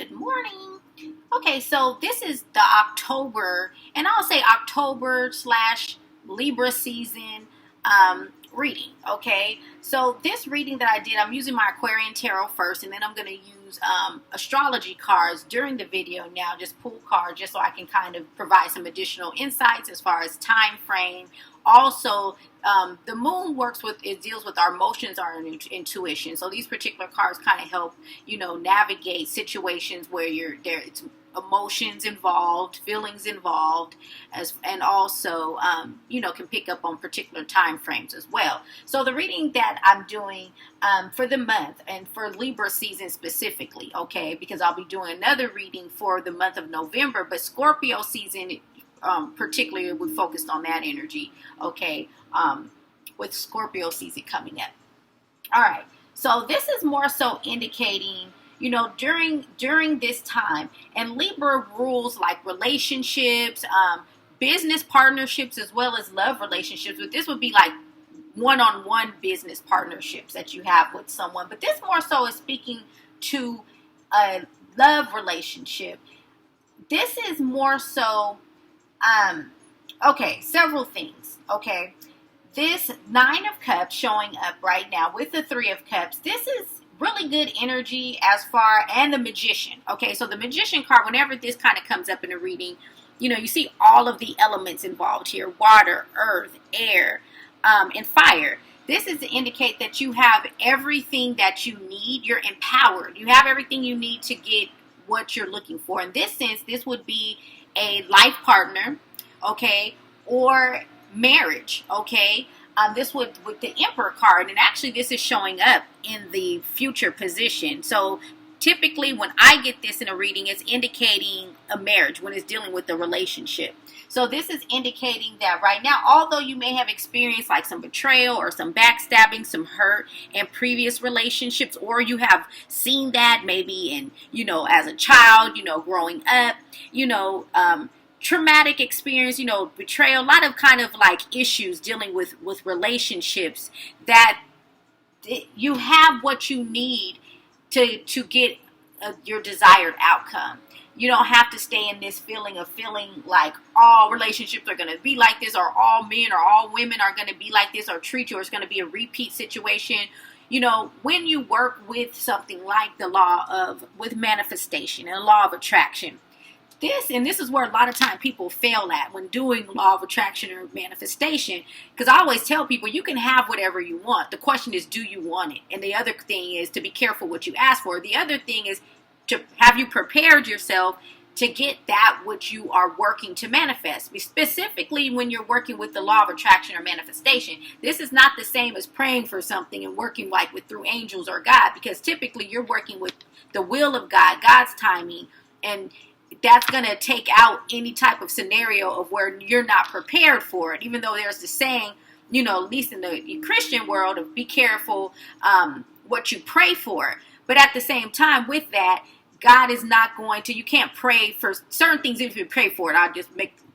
Good morning. Okay, so this is the October, and I'll say October slash Libra season reading. Okay, so this reading that I did, I'm using my Aquarian Tarot first, and then I'm going to use astrology cards during the video now, just pull cards, just so I can kind of provide some additional insights as far as time frame. Also, the moon it deals with our emotions, our intuition. So these particular cards kind of help, navigate situations where it's emotions involved, feelings involved, and also, can pick up on particular time frames as well. So the reading that I'm doing for the month and for Libra season specifically, okay, because I'll be doing another reading for the month of November, but Scorpio season, particularly we focused on that energy, okay, with Scorpio season coming up. All right, so this is more so indicating, during this time, and Libra rules like relationships, business partnerships, as well as love relationships, but this would be like one-on-one business partnerships that you have with someone, but this more so is speaking to a love relationship. This is more so several things. Okay, this Nine of Cups showing up right now with the Three of Cups. This is really good energy and the Magician. Okay, so the Magician card, whenever this kind of comes up in a reading, you see all of the elements involved here: water, earth, air, and fire. This is to indicate that you have everything that you need. You're empowered. You have everything you need to get what you're looking for. In this sense, this would be a life partner, okay, or marriage, okay. This would with the Emperor card, and actually this is showing up in the future position. So typically when I get this in a reading, it's indicating a marriage when it's dealing with the relationship. So this is indicating that right now, although you may have experienced like some betrayal or some backstabbing, some hurt in previous relationships, or you have seen that maybe in, as a child, growing up, traumatic experience, betrayal, a lot of kind of like issues dealing with relationships, that you have what you need to get your desired outcome. You don't have to stay in this feeling like all relationships are going to be like this, or all men or all women are going to be like this, or treat you, or it's going to be a repeat situation. When you work with something like with manifestation and law of attraction, this is where a lot of time people fail at when doing law of attraction or manifestation, because I always tell people you can have whatever you want. The question is, do you want it? And the other thing is to be careful what you ask for. The other thing is to have you prepared yourself to get that which you are working to manifest. Specifically when you're working with the law of attraction or manifestation, this is not the same as praying for something and working like through angels or God, because typically you're working with the will of God, God's timing, and that's going to take out any type of scenario of where you're not prepared for it. Even though there's the saying, at least in the Christian world, of be careful what you pray for. But at the same time, with that, God is not going to, you can't pray for certain things. If you pray for it,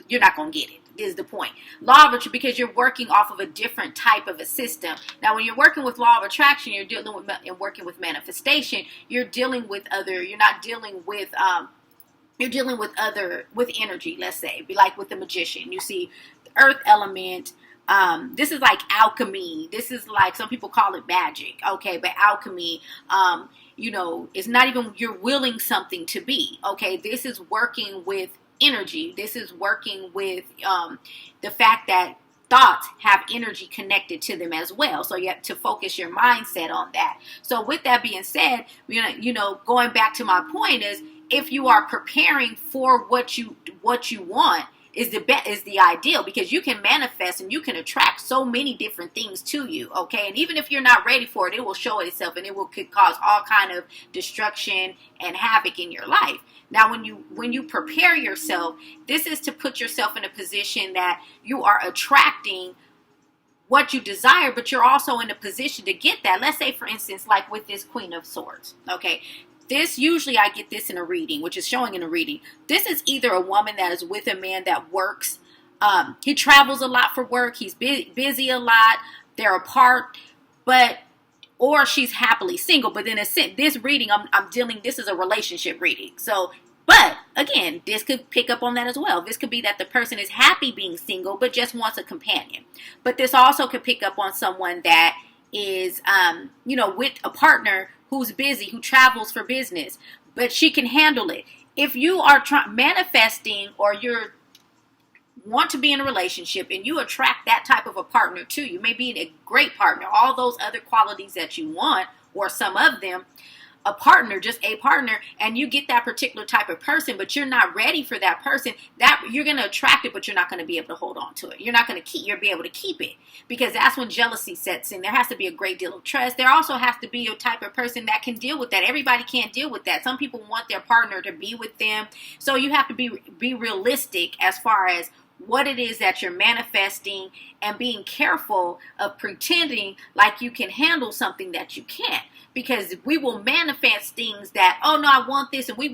you're not going to get it, is the point. Law of attraction, because you're working off of a different type of a system. Now, when you're working with law of attraction, you're dealing with, and working with manifestation, you're dealing with with energy, let's say, be like with the Magician. You see the earth element. This is like alchemy. This is like, some people call it magic, okay, but alchemy, it's not even you're willing something to be, okay. This is working with energy. This is working with the fact that thoughts have energy connected to them as well. So you have to focus your mindset on that. So with that being said, going back to my point is, if you are preparing for what you want, is the ideal, because you can manifest and you can attract so many different things to you, okay? And even if you're not ready for it, it will show itself, and could cause all kind of destruction and havoc in your life. Now, when you prepare yourself, this is to put yourself in a position that you are attracting what you desire, but you're also in a position to get that. Let's say, for instance, like with this Queen of Swords, okay? This, usually I get this in a reading, which is showing in a reading. This is either a woman that is with a man that works. He travels a lot for work. He's busy a lot. They're apart. But or she's happily single. But then this reading, I'm dealing, this is a relationship reading. So, but again, this could pick up on that as well. This could be that the person is happy being single, but just wants a companion. But this also could pick up on someone that is, with a partner who's busy, who travels for business, but she can handle it. If you are manifesting, or you're want to be in a relationship and you attract that type of a partner to you, maybe a great partner, all those other qualities that you want, or some of them, a partner, just a partner, and you get that particular type of person, but you're not ready for that person, that you're going to attract it, but you're not going to be able to hold on to it. You're not going to be able to keep it, because that's when jealousy sets in. There has to be a great deal of trust. There also has to be a type of person that can deal with that. Everybody can't deal with that. Some people want their partner to be with them. So you have to be realistic as far as what it is that you're manifesting, and being careful of pretending like you can handle something that you can't. Because we will manifest things that, oh no, I want this, and we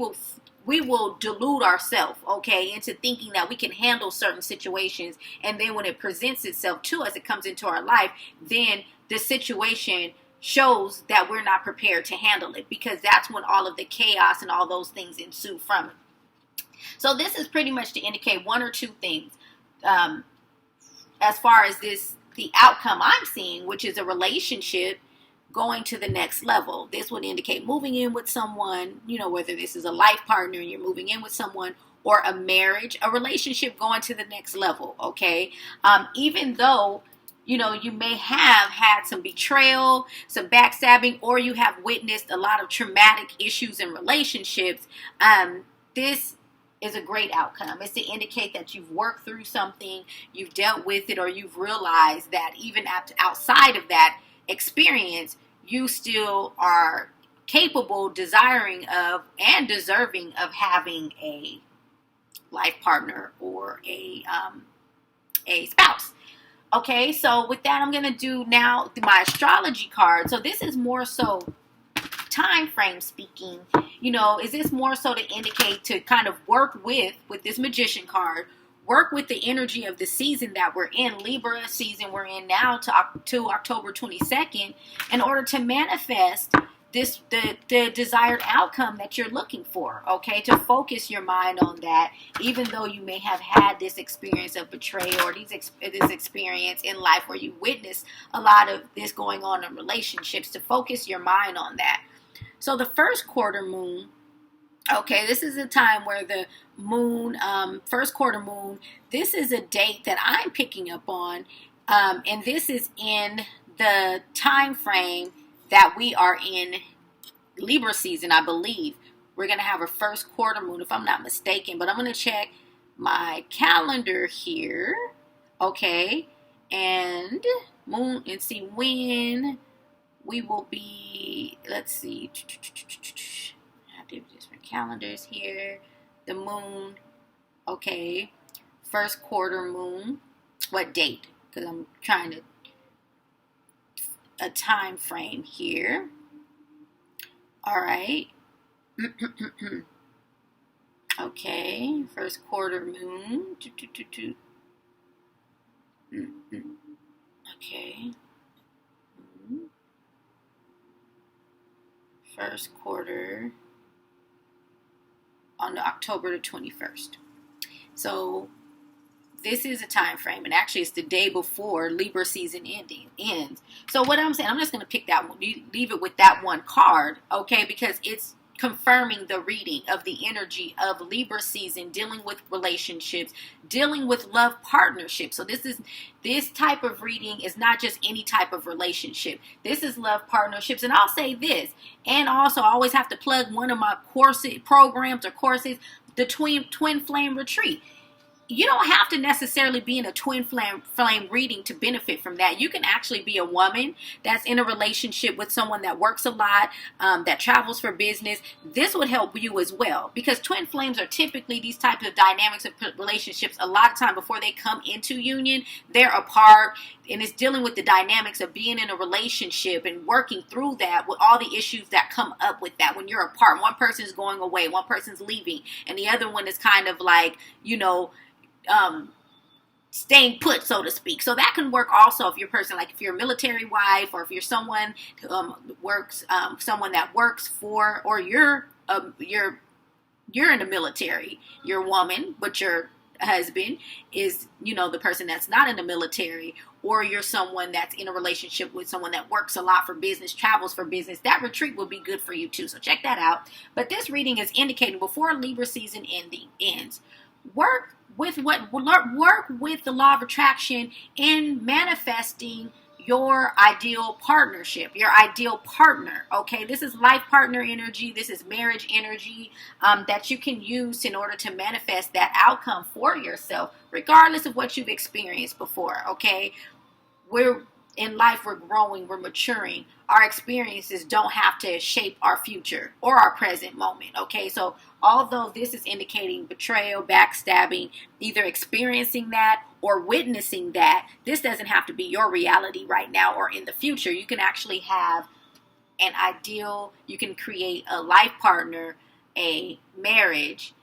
will delude ourselves, okay, into thinking that we can handle certain situations. And then when it presents itself to us, it comes into our life, then the situation shows that we're not prepared to handle it, because that's when all of the chaos and all those things ensue from it. So this is pretty much to indicate one or two things as far as the outcome I'm seeing, which is a relationship going to the next level. This would indicate moving in with someone, whether this is a life partner and you're moving in with someone, or a marriage, a relationship going to the next level, okay? Even though, you may have had some betrayal, some backstabbing, or you have witnessed a lot of traumatic issues in relationships, this is a great outcome. It's to indicate that you've worked through something, you've dealt with it, or you've realized that even outside of that experience, you still are capable, desiring of, and deserving of having a life partner or a spouse. Okay, so with that, I'm going to do now my astrology card. So this is more so time frame speaking. Is this more so to indicate, to kind of work with this magician card, work with the energy of the season that we're in, Libra season we're in now to October 22nd, in order to manifest the desired outcome that you're looking for, okay? To focus your mind on that, even though you may have had this experience of betrayal, or this experience in life where you witnessed a lot of this going on in relationships, to focus your mind on that. So the first quarter moon, okay, this is a time where the moon, first quarter moon, this is a date that I'm picking up on, and this is in the time frame that we are in Libra season, I believe. We're going to have a first quarter moon, if I'm not mistaken, but I'm going to check my calendar here, okay, and moon, and see when we will be, let's see, I have different calendars here, the moon, okay, first quarter moon, what date, because I'm trying to, a time frame here, all right, okay, first quarter moon, okay, first quarter on October the 21st. So this is a time frame, and actually it's the day before Libra season ends. So what I'm saying, I'm just going to pick that one, leave it with that one card, okay, because it's confirming the reading of the energy of Libra season, dealing with relationships, dealing with love partnerships. So this type of reading is not just any type of relationship. This is love partnerships. And I'll say this, and also I always have to plug one of my programs or courses, the Twin Flame Retreat. You don't have to necessarily be in a twin flame reading to benefit from that. You can actually be a woman that's in a relationship with someone that works a lot, that travels for business. This would help you as well, because twin flames are typically these types of dynamics of relationships. A lot of time before they come into union, they're apart, and it's dealing with the dynamics of being in a relationship and working through that with all the issues that come up with that. When you're apart, one person's going away, one person's leaving, and the other one is kind of like, staying put, so to speak. So that can work also if you're a person, like if you're a military wife, or if you're someone someone that works for, or you're in the military, you're a woman, but your husband is, the person that's not in the military, or you're someone that's in a relationship with someone that works a lot for business, travels for business, that retreat will be good for you too. So check that out. But this reading is indicating before Libra season ends, work with the law of attraction in manifesting your ideal partnership, your ideal partner. Okay, this is life partner energy. This is marriage energy that you can use in order to manifest that outcome for yourself, regardless of what you've experienced before. Okay, we're in life, we're growing, we're maturing. Our experiences don't have to shape our future or our present moment. Okay, so although this is indicating betrayal, backstabbing, either experiencing that or witnessing that, this doesn't have to be your reality right now or in the future. You can actually have an ideal, you can create a life partner, a marriage.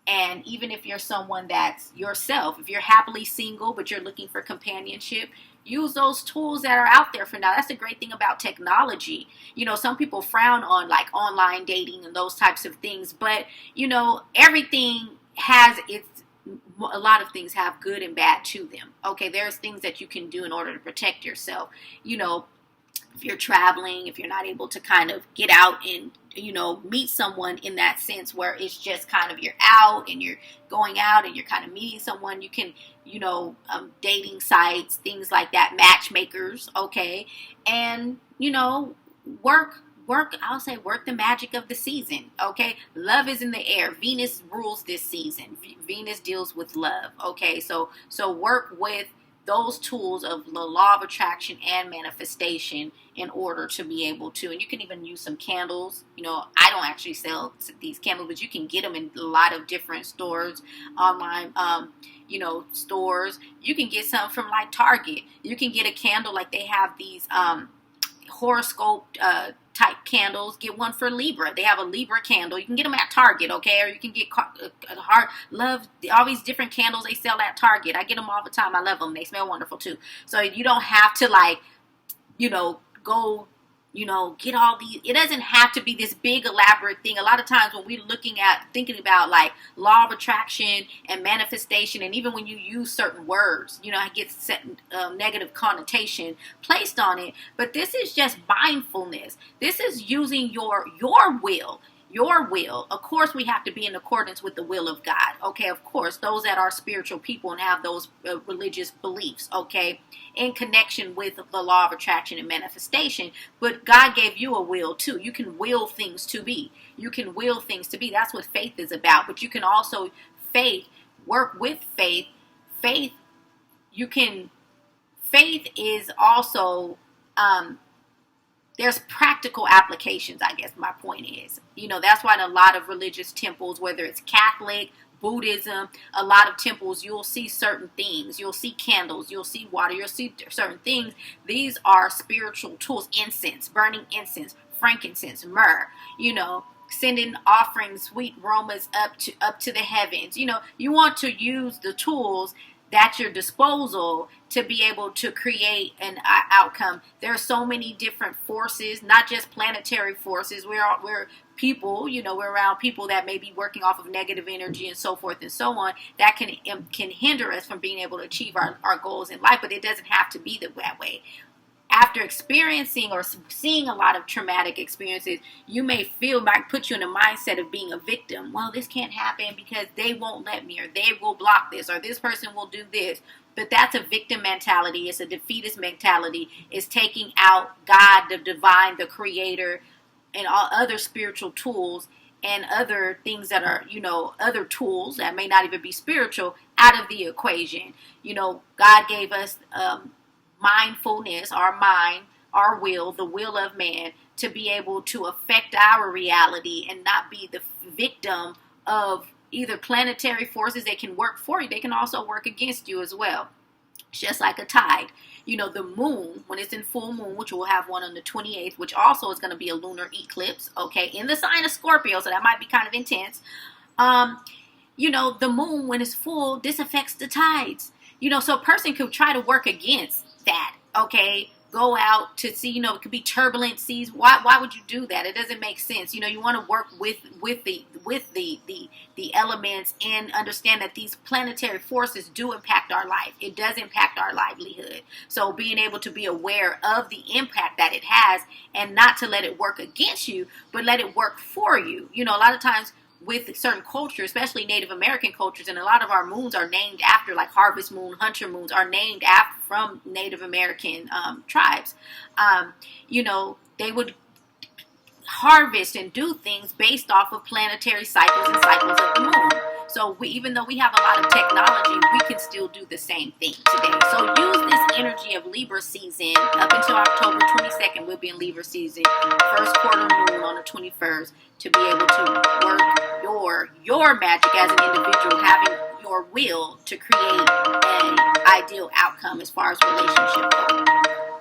And even if you're someone that's yourself, if you're happily single but you're looking for companionship, use those tools that are out there for now. That's the great thing about technology. Some people frown on like online dating and those types of things, but everything has a lot of things have good and bad to them. Okay, there's things that you can do in order to protect yourself. If you're traveling, if you're not able to kind of get out and meet someone in that sense where it's just kind of you're out and you're going out and you're kind of meeting someone, you can dating sites, things like that, matchmakers. Okay, and work the magic of the season. Okay, love is in the air. Venus rules this season. Venus deals with love. Okay, so work with those tools of the law of attraction and manifestation in order to be able to, and you can even use some candles. I don't actually sell these candles, but you can get them in a lot of different stores, online, stores. You can get some from like Target. You can get a candle, like they have these horoscope type candles. Get one for Libra. They have a Libra candle. You can get them at Target, okay? Or you can get all these different candles they sell at Target. I get them all the time. I love them. They smell wonderful too. So you don't have to go get all these. It doesn't have to be this big elaborate thing. A lot of times when we're thinking about like law of attraction and manifestation, and even when you use certain words, it gets set negative connotation placed on it. But this is just mindfulness. This is using your will. Your will. Of course, we have to be in accordance with the will of God. Okay, of course, those that are spiritual people and have those religious beliefs, okay, in connection with the law of attraction and manifestation. But God gave you a will too. You can will things to be. You can will things to be. That's what faith is about. But you can also work with faith. Faith is also there's practical applications, I guess my point is. That's why in a lot of religious temples, whether it's Catholic, Buddhism, a lot of temples, you'll see certain things. You'll see candles, you'll see water, you'll see certain things. These are spiritual tools. Incense, burning incense, frankincense, myrrh, sending offerings, sweet aromas up to the heavens. You want to use the tools at your disposal to be able to create an outcome. There are so many different forces, not just planetary forces. We're people, we're around people that may be working off of negative energy and so forth and so on, that can hinder us from being able to achieve our goals in life. But it doesn't have to be that way. After experiencing or seeing a lot of traumatic experiences, you might put you in a mindset of being a victim. Well, this can't happen because they won't let me, or they will block this, or this person will do this. But that's a victim mentality. It's a defeatist mentality. It's taking out God, the divine, the creator, and all other spiritual tools and other things that are, other tools that may not even be spiritual out of the equation. God gave us mindfulness, our mind, our will, the will of man, to be able to affect our reality and not be the victim of either planetary forces. They can work for you. They can also work against you as well. It's just like a tide. The moon, when it's in full moon, which we'll have one on the 28th, which also is going to be a lunar eclipse, okay, in the sign of Scorpio, so that might be kind of intense. The moon, when it's full, this affects the tides. So a person could try to work against that. Okay, go out to sea. It could be turbulent seas. Why would you do that? It doesn't make sense. You want to work with the elements and understand that these planetary forces do impact our life. It does impact our livelihood. So being able to be aware of the impact that it has, and not to let it work against you, but let it work for you. A lot of times with certain cultures, especially Native American cultures, and a lot of our moons are named after, like harvest moon, hunter moons are named after from Native American tribes. They would harvest and do things based off of planetary cycles and cycles of the moon. So even though we have a lot of technology, we can still do the same thing today. So use this energy of Libra season up until October 22nd. We'll be in Libra season, first quarter moon on the 21st, to be able to work your magic as an individual, having your will to create an ideal outcome as far as relationship goes.